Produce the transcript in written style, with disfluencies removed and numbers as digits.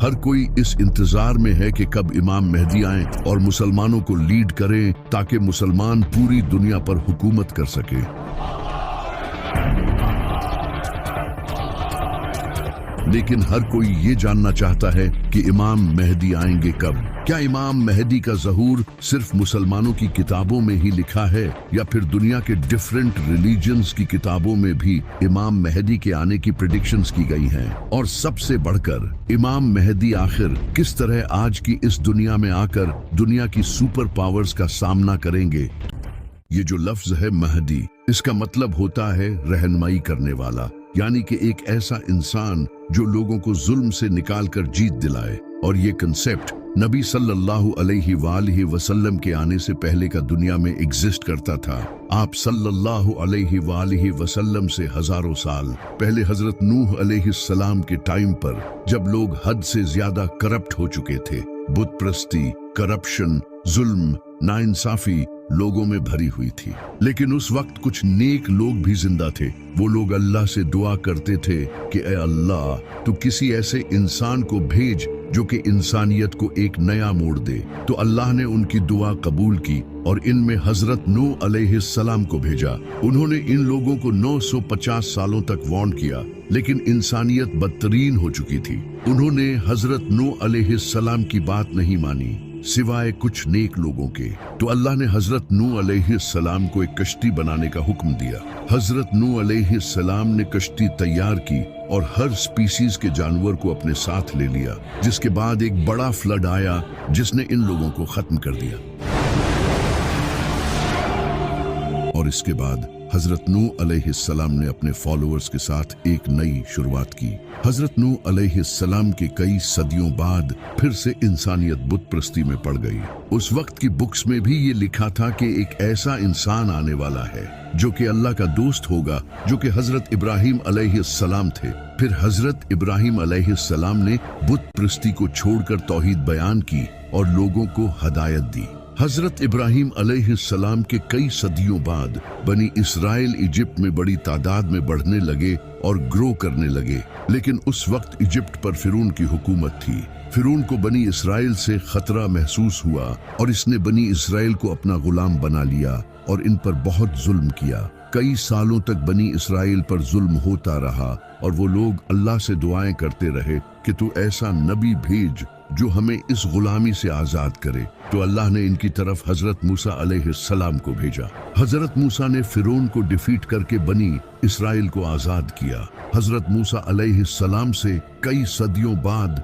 हर कोई इस इंतजार में है कि कब इमाम मेहदी आए और मुसलमानों को लीड करें ताकि मुसलमान पूरी दुनिया पर हुकूमत कर सके। लेकिन हर कोई ये जानना चाहता है कि इमाम मेहदी आएंगे कब। क्या इमाम मेहदी का ज़हूर सिर्फ मुसलमानों की किताबों में ही लिखा है या फिर दुनिया के डिफरेंट रिलीजन्स की किताबों में भी इमाम मेहदी के आने की प्रेडिक्शंस की गई हैं? और सबसे बढ़कर इमाम मेहदी आखिर किस तरह आज की इस दुनिया में आकर दुनिया की सुपर पावर्स का सामना करेंगे? ये जो लफ्ज है महदी, इसका मतलब होता है रहनुमाई करने वाला, यानी कि एक ऐसा इंसान जो लोगों को जुल्म से निकालकर जीत दिलाए। और ये कंसेप्ट नबी सल्लल्लाहु अलैहि वसल्लम के आने से पहले का दुनिया में एग्जिस्ट करता था। आप सल्लल्लाहु अलैहि वसल्लम से हजारों साल पहले हजरत नूह अलैहिस्सलाम के टाइम पर, जब लोग हद से ज्यादा करप्ट हो चुके थे, बुत प्रस्ती, करप्शन, जुल्म, नाइंसाफी लोगों में भरी हुई थी। लेकिन उस वक्त कुछ नेक लोग भी जिंदा थे। वो लोग अल्लाह से दुआ करते थे कि ए अल्लाह, तू किसी ऐसे इंसान को भेज जो कि इंसानियत को एक नया मोड़ दे। तो अल्लाह ने उनकी दुआ कबूल की और इनमें हजरत नूह अलैहिस्सलाम को भेजा। उन्होंने इन लोगों को 950 सालों तक वार्न किया, लेकिन इंसानियत बदतरीन हो चुकी थी। उन्होंने हजरत नूह अलैहिस्सलाम की बात नहीं मानी सिवाय कुछ नेक लोगों के। तो अल्लाह ने हजरत नूह अलैहिस्सलाम को एक कश्ती बनाने का हुक्म दिया। हजरत नूह अलैहिस्सलाम ने कश्ती तैयार की और हर स्पीसीज के जानवर को अपने साथ ले लिया, जिसके बाद एक बड़ा फ्लड आया जिसने इन लोगों को खत्म कर दिया। और इसके बाद हजरत नूह अलैहिस्सलाम ने अपने फॉलोअर्स के साथ एक नई शुरुआत की। हजरत नूह अलैहिस्सलाम के कई सदियों बाद फिर से इंसानियत बुत प्रस्ती में पड़ गई। उस वक्त की बुक्स में भी ये लिखा था कि एक ऐसा इंसान आने वाला है जो कि अल्लाह का दोस्त होगा, जो कि हजरत इब्राहिम अलैहिस्सलाम थे। फिर हजरत इब्राहिम अलैहिस्सलाम ने बुत प्रस्ती को छोड़कर तौहीद बयान की और लोगों को हदायत दी। हजरत इब्राहिम अलैहिस्सलाम के कई सदियों बाद बनी इसराइल इजिप्ट में बड़ी तादाद में बढ़ने लगे और ग्रो करने लगे। लेकिन उस वक्त इजिप्ट पर फिरौन की हुकूमत थी। फिरौन को बनी इसराइल से खतरा महसूस हुआ और इसने बनी इसराइल को अपना गुलाम बना लिया और इन पर बहुत जुल्म किया। कई सालों तक बनी इसराइल पर जुल्म होता रहा और वो लोग अल्लाह से दुआएं करते रहे कि तू ऐसा नबी भेज जो हमें इस गुलामी से आजाद करे। तो अल्लाह ने इनकी तरफ हजरत मूसा अलैहिस्सलाम को भेजा। हजरत मूसा ने फिरौन को डिफीट करके बनी इसराइल को आजाद किया। हजरत मूसा अलैहिस्सलाम से कई सदियों बाद